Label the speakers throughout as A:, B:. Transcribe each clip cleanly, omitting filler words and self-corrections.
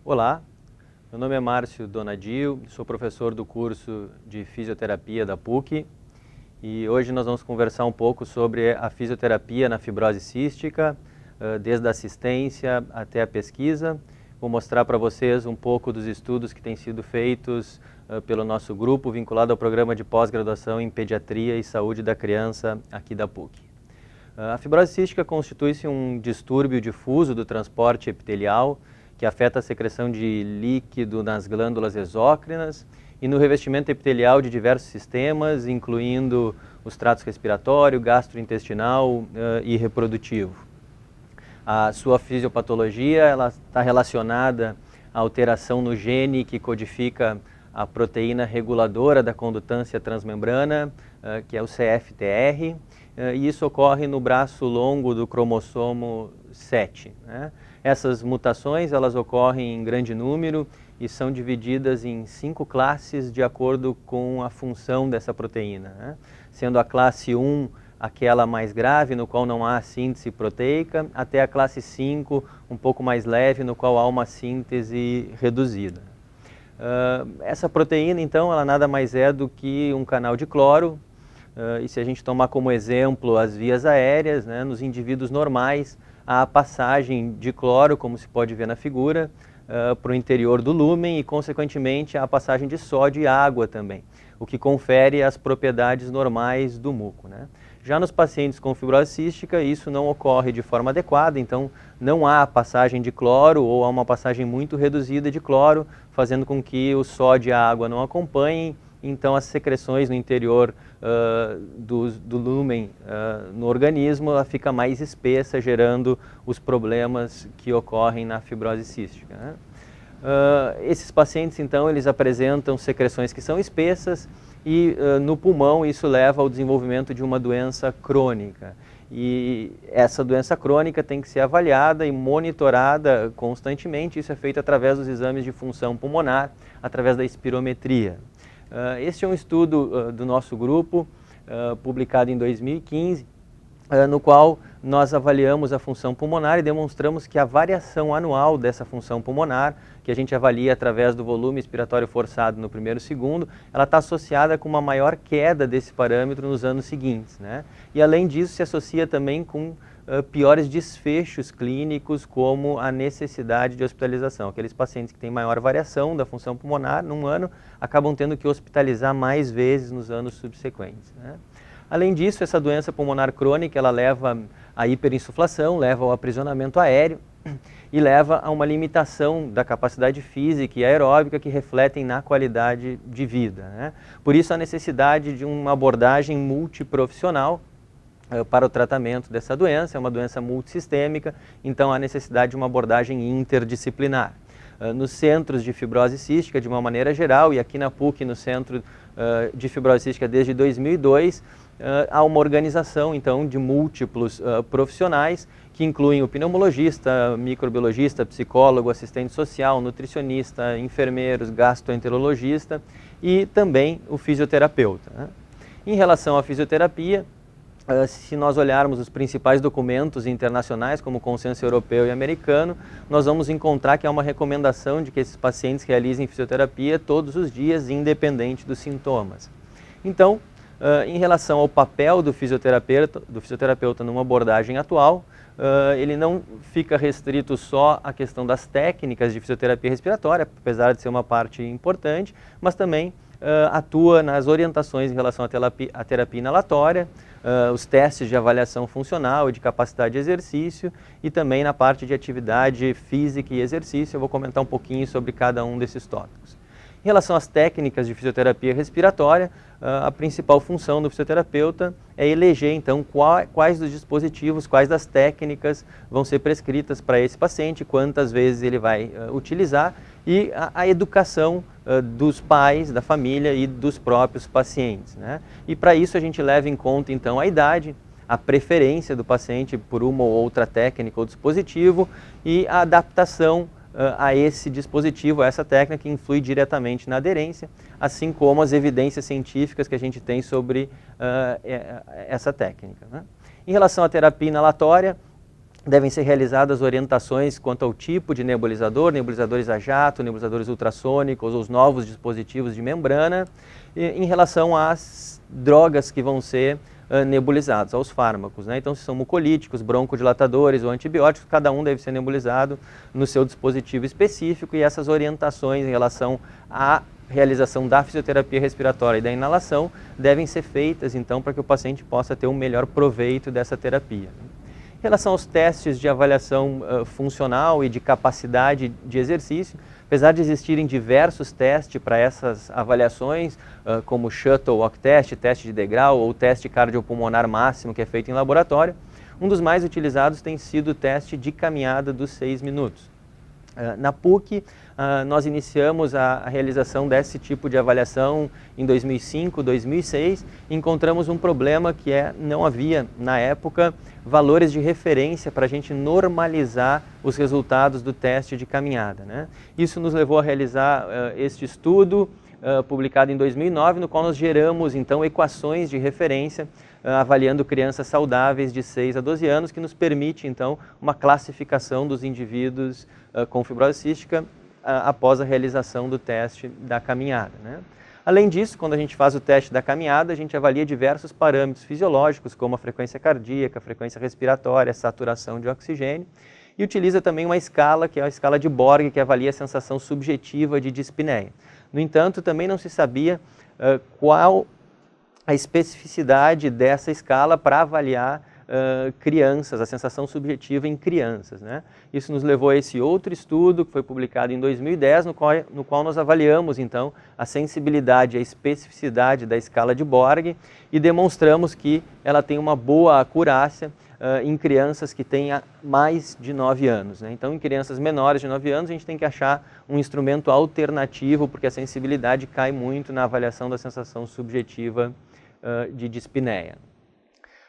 A: Olá, meu nome é Márcio Donadio, sou professor do curso de Fisioterapia da PUC e hoje nós vamos conversar um pouco sobre a fisioterapia na fibrose cística, desde a assistência até a pesquisa. Vou mostrar para vocês um pouco dos estudos que têm sido feitos pelo nosso grupo vinculado ao programa de pós-graduação em Pediatria e Saúde da Criança aqui da PUC. A fibrose cística constitui-se um distúrbio difuso do transporte epitelial que afeta a secreção de líquido nas glândulas exócrinas e no revestimento epitelial de diversos sistemas, incluindo os tratos respiratório, gastrointestinal e reprodutivo. A sua fisiopatologia está relacionada à alteração no gene que codifica a proteína reguladora da condutância transmembrana, que é o CFTR, e isso ocorre no braço longo do cromossomo 7. Né? Essas mutações elas ocorrem em grande número e são divididas em 5 classes de acordo com a função dessa proteína, né? Sendo a classe 1 aquela mais grave, no qual não há síntese proteica, até a classe 5, um pouco mais leve, no qual há uma síntese reduzida. Essa proteína, então, ela nada mais é do que um canal de cloro, e se a gente tomar como exemplo as vias aéreas, né, nos indivíduos normais, há a passagem de cloro, como se pode ver na figura, para o interior do lúmen e, consequentemente, a passagem de sódio e água também, o que confere as propriedades normais do muco, né? Já nos pacientes com fibrose cística, isso não ocorre de forma adequada, então não há passagem de cloro ou há uma passagem muito reduzida de cloro, fazendo com que o sódio e a água não acompanhem, então as secreções no interior do lúmen no organismo ela fica mais espessa, gerando os problemas que ocorrem na fibrose cística, né? Esses pacientes, então, eles apresentam secreções que são espessas e no pulmão isso leva ao desenvolvimento de uma doença crônica. E essa doença crônica tem que ser avaliada e monitorada constantemente. Isso é feito através dos exames de função pulmonar, através da espirometria. Este é um estudo do nosso grupo, publicado em 2015, no qual nós avaliamos a função pulmonar e demonstramos que a variação anual dessa função pulmonar, que a gente avalia através do volume expiratório forçado no primeiro e segundo, ela está associada com uma maior queda desse parâmetro nos anos seguintes, né? E além disso se associa também com piores desfechos clínicos, como a necessidade de hospitalização. Aqueles pacientes que têm maior variação da função pulmonar num ano acabam tendo que hospitalizar mais vezes nos anos subsequentes, né? Além disso, essa doença pulmonar crônica ela leva à hiperinsuflação, leva ao aprisionamento aéreo e leva a uma limitação da capacidade física e aeróbica que refletem na qualidade de vida, né? Por isso a necessidade de uma abordagem multiprofissional para o tratamento dessa doença. É uma doença multissistêmica, então há necessidade de uma abordagem interdisciplinar. Nos centros de fibrose cística, de uma maneira geral, e aqui na PUC, no Centro de Fibrose Cística desde 2002, há uma organização, então, de múltiplos profissionais, que incluem o pneumologista, microbiologista, psicólogo, assistente social, nutricionista, enfermeiros, gastroenterologista e também o fisioterapeuta, né? Em relação à fisioterapia, se nós olharmos os principais documentos internacionais, como o Consenso Europeu e Americano, nós vamos encontrar que há uma recomendação de que esses pacientes realizem fisioterapia todos os dias, independente dos sintomas. Então, em relação ao papel do fisioterapeuta numa abordagem atual, ele não fica restrito só à questão das técnicas de fisioterapia respiratória, apesar de ser uma parte importante, mas também atua nas orientações em relação à terapia inalatória, os testes de avaliação funcional e de capacidade de exercício e também na parte de atividade física e exercício. Eu vou comentar um pouquinho sobre cada um desses tópicos. Em relação às técnicas de fisioterapia respiratória, a principal função do fisioterapeuta é eleger, então, quais dos dispositivos, quais das técnicas vão ser prescritas para esse paciente, quantas vezes ele vai utilizar e a educação dos pais, da família e dos próprios pacientes, né? E para isso a gente leva em conta, então, a idade, a preferência do paciente por uma ou outra técnica ou dispositivo e a adaptação a esse dispositivo, a essa técnica que influi diretamente na aderência, assim como as evidências científicas que a gente tem sobre essa técnica, né? Em relação à terapia inalatória, devem ser realizadas orientações quanto ao tipo de nebulizador, nebulizadores a jato, nebulizadores ultrassônicos, os novos dispositivos de membrana, em relação às drogas que vão ser nebulizados, aos fármacos, né? Então, se são mucolíticos, broncodilatadores ou antibióticos, cada um deve ser nebulizado no seu dispositivo específico, e essas orientações em relação à realização da fisioterapia respiratória e da inalação devem ser feitas, então, para que o paciente possa ter um melhor proveito dessa terapia. Em relação aos testes de avaliação funcional e de capacidade de exercício, apesar de existirem diversos testes para essas avaliações, como o Shuttle Walk Test, teste de degrau ou teste cardiopulmonar máximo, que é feito em laboratório, um dos mais utilizados tem sido o teste de caminhada dos 6 minutos. Na PUC, nós iniciamos a realização desse tipo de avaliação em 2005, 2006, e encontramos um problema que não havia, na época, valores de referência para a gente normalizar os resultados do teste de caminhada, né? Isso nos levou a realizar este estudo, publicado em 2009, no qual nós geramos, então, equações de referência, avaliando crianças saudáveis de 6 a 12 anos, que nos permite, então, uma classificação dos indivíduos com fibrose cística após a realização do teste da caminhada, né? Além disso, quando a gente faz o teste da caminhada, a gente avalia diversos parâmetros fisiológicos, como a frequência cardíaca, a frequência respiratória, a saturação de oxigênio, e utiliza também uma escala, que é a escala de Borg, que avalia a sensação subjetiva de dispneia. No entanto, também não se sabia qual a especificidade dessa escala para avaliar crianças, a sensação subjetiva em crianças, né? Isso nos levou a esse outro estudo, que foi publicado em 2010, no qual nós avaliamos, então, a sensibilidade e a especificidade da escala de Borg e demonstramos que ela tem uma boa acurácia em crianças que têm mais de 9 anos, né? Então, em crianças menores de 9 anos, a gente tem que achar um instrumento alternativo, porque a sensibilidade cai muito na avaliação da sensação subjetiva de dispneia.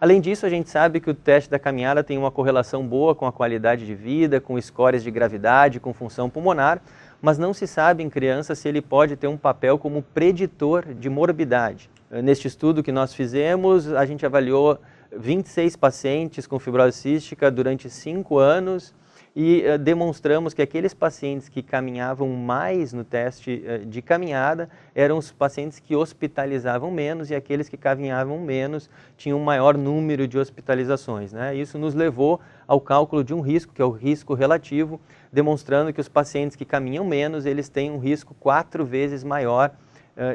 A: Além disso, a gente sabe que o teste da caminhada tem uma correlação boa com a qualidade de vida, com scores de gravidade, com função pulmonar, mas não se sabe em crianças se ele pode ter um papel como preditor de morbidade. Neste estudo que nós fizemos, a gente avaliou 26 pacientes com fibrose cística durante 5 anos e demonstramos que aqueles pacientes que caminhavam mais no teste de caminhada eram os pacientes que hospitalizavam menos, e aqueles que caminhavam menos tinham um maior número de hospitalizações, né? Isso nos levou ao cálculo de um risco, que é o risco relativo, demonstrando que os pacientes que caminham menos, eles têm um risco 4 vezes maior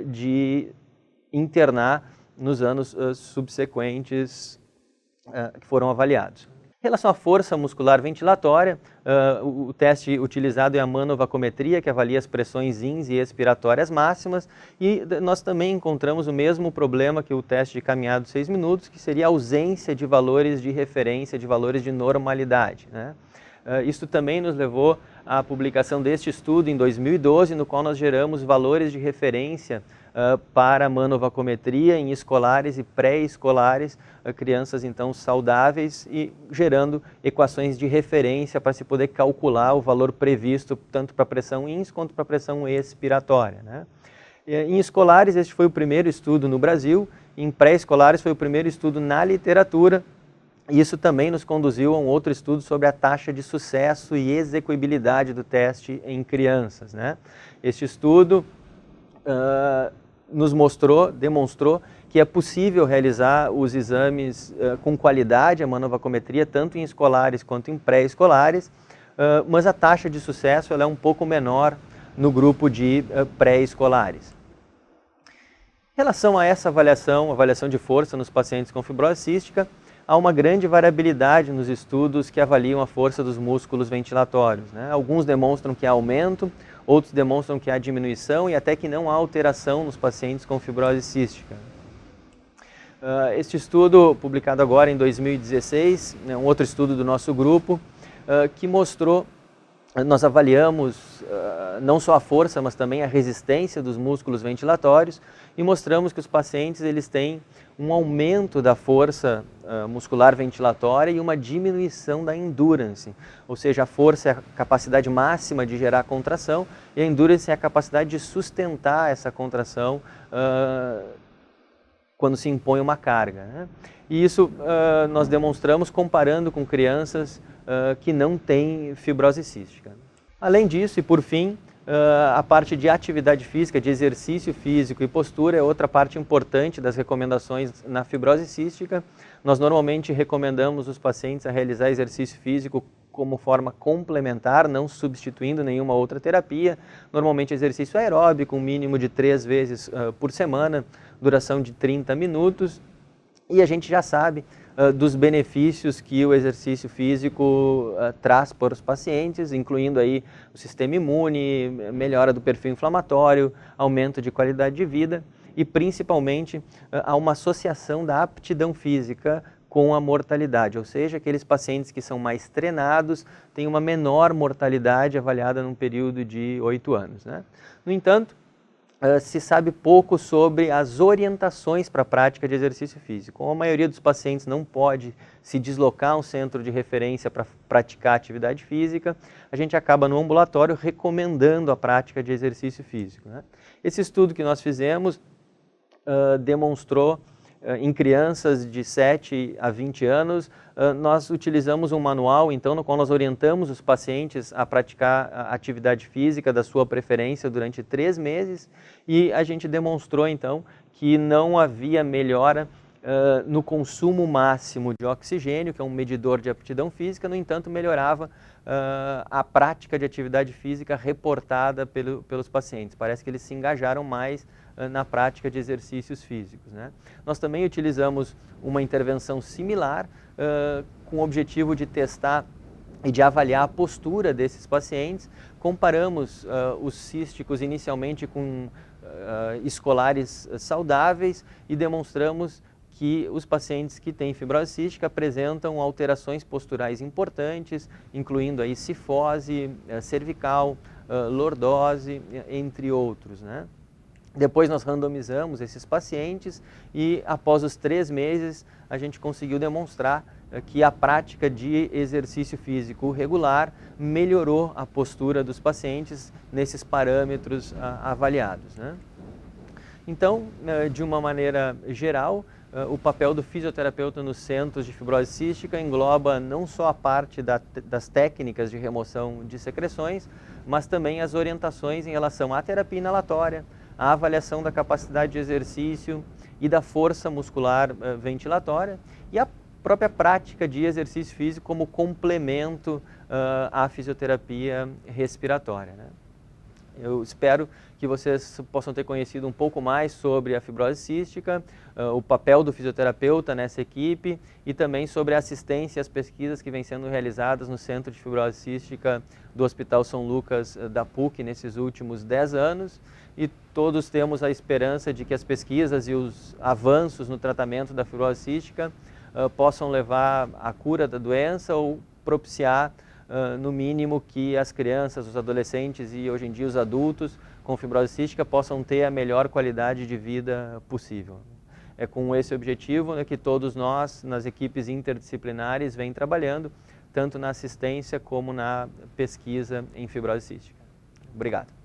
A: de internar nos anos subsequentes que foram avaliados. Em relação à força muscular ventilatória, o teste utilizado é a manovacometria, que avalia as pressões ins e expiratórias máximas, e nós também encontramos o mesmo problema que o teste de caminhada de 6 minutos, que seria a ausência de valores de referência, de valores de normalidade, né? Isso também nos levou à publicação deste estudo em 2012, no qual nós geramos valores de referência para a manovacometria em escolares e pré-escolares, crianças então saudáveis, e gerando equações de referência para se poder calcular o valor previsto tanto para a pressão ins quanto para a pressão expiratória, né? Em escolares, este foi o primeiro estudo no Brasil, em pré-escolares foi o primeiro estudo na literatura. E isso também nos conduziu a um outro estudo sobre a taxa de sucesso e execuibilidade do teste em crianças, né? Este estudo demonstrou que é possível realizar os exames com qualidade, a manovacometria, tanto em escolares quanto em pré-escolares, mas a taxa de sucesso ela é um pouco menor no grupo de pré-escolares. Em relação a essa avaliação de força nos pacientes com fibrose cística, há uma grande variabilidade nos estudos que avaliam a força dos músculos ventilatórios, né? Alguns demonstram que há aumento, outros demonstram que há diminuição e até que não há alteração nos pacientes com fibrose cística. Este estudo, publicado agora em 2016, é um outro estudo do nosso grupo, que mostrou, nós avaliamos não só a força, mas também a resistência dos músculos ventilatórios e mostramos que os pacientes eles têm um aumento da força muscular ventilatória e uma diminuição da endurance, ou seja, a força é a capacidade máxima de gerar contração e a endurance é a capacidade de sustentar essa contração quando se impõe uma carga, né? E isso nós demonstramos comparando com crianças que não têm fibrose cística. Além disso, e por fim, a parte de atividade física, de exercício físico e postura é outra parte importante das recomendações na fibrose cística. Nós normalmente recomendamos os pacientes a realizar exercício físico como forma complementar, não substituindo nenhuma outra terapia. Normalmente exercício aeróbico, um mínimo de 3 vezes por semana, duração de 30 minutos. E a gente já sabe dos benefícios que o exercício físico traz para os pacientes, incluindo aí o sistema imune, melhora do perfil inflamatório, aumento de qualidade de vida e principalmente há uma associação da aptidão física com a mortalidade, ou seja, aqueles pacientes que são mais treinados têm uma menor mortalidade avaliada num período de 8 anos, né? No entanto, se sabe pouco sobre as orientações para a prática de exercício físico. Como a maioria dos pacientes não pode se deslocar a um centro de referência para praticar atividade física, a gente acaba no ambulatório recomendando a prática de exercício físico, né? Esse estudo que nós fizemos demonstrou em crianças de 7 a 20 anos, nós utilizamos um manual, então, no qual nós orientamos os pacientes a praticar a atividade física da sua preferência durante 3 meses e a gente demonstrou, então, que não havia melhora no consumo máximo de oxigênio, que é um medidor de aptidão física, no entanto, melhorava a prática de atividade física reportada pelos pacientes. Parece que eles se engajaram mais na prática de exercícios físicos, né? Nós também utilizamos uma intervenção similar com o objetivo de testar e de avaliar a postura desses pacientes. Comparamos os císticos inicialmente com escolares saudáveis e demonstramos que os pacientes que têm fibrose cística apresentam alterações posturais importantes, incluindo aí cifose cervical, lordose, entre outros, né? Depois nós randomizamos esses pacientes e após os 3 meses a gente conseguiu demonstrar que a prática de exercício físico regular melhorou a postura dos pacientes nesses parâmetros avaliados, né? Então, de uma maneira geral, o papel do fisioterapeuta nos centros de fibrose cística engloba não só a parte das técnicas de remoção de secreções, mas também as orientações em relação à terapia inalatória, a avaliação da capacidade de exercício e da força muscular ventilatória e a própria prática de exercício físico como complemento à fisioterapia respiratória, né? Eu espero que vocês possam ter conhecido um pouco mais sobre a fibrose cística, o papel do fisioterapeuta nessa equipe e também sobre a assistência e as pesquisas que vêm sendo realizadas no Centro de Fibrose Cística do Hospital São Lucas da PUC nesses últimos 10 anos. E todos temos a esperança de que as pesquisas e os avanços no tratamento da fibrose cística possam levar à cura da doença ou propiciar no mínimo que as crianças, os adolescentes e hoje em dia os adultos com fibrose cística possam ter a melhor qualidade de vida possível. É com esse objetivo, né, que todos nós, nas equipes interdisciplinares, vem trabalhando, tanto na assistência como na pesquisa em fibrose cística. Obrigado.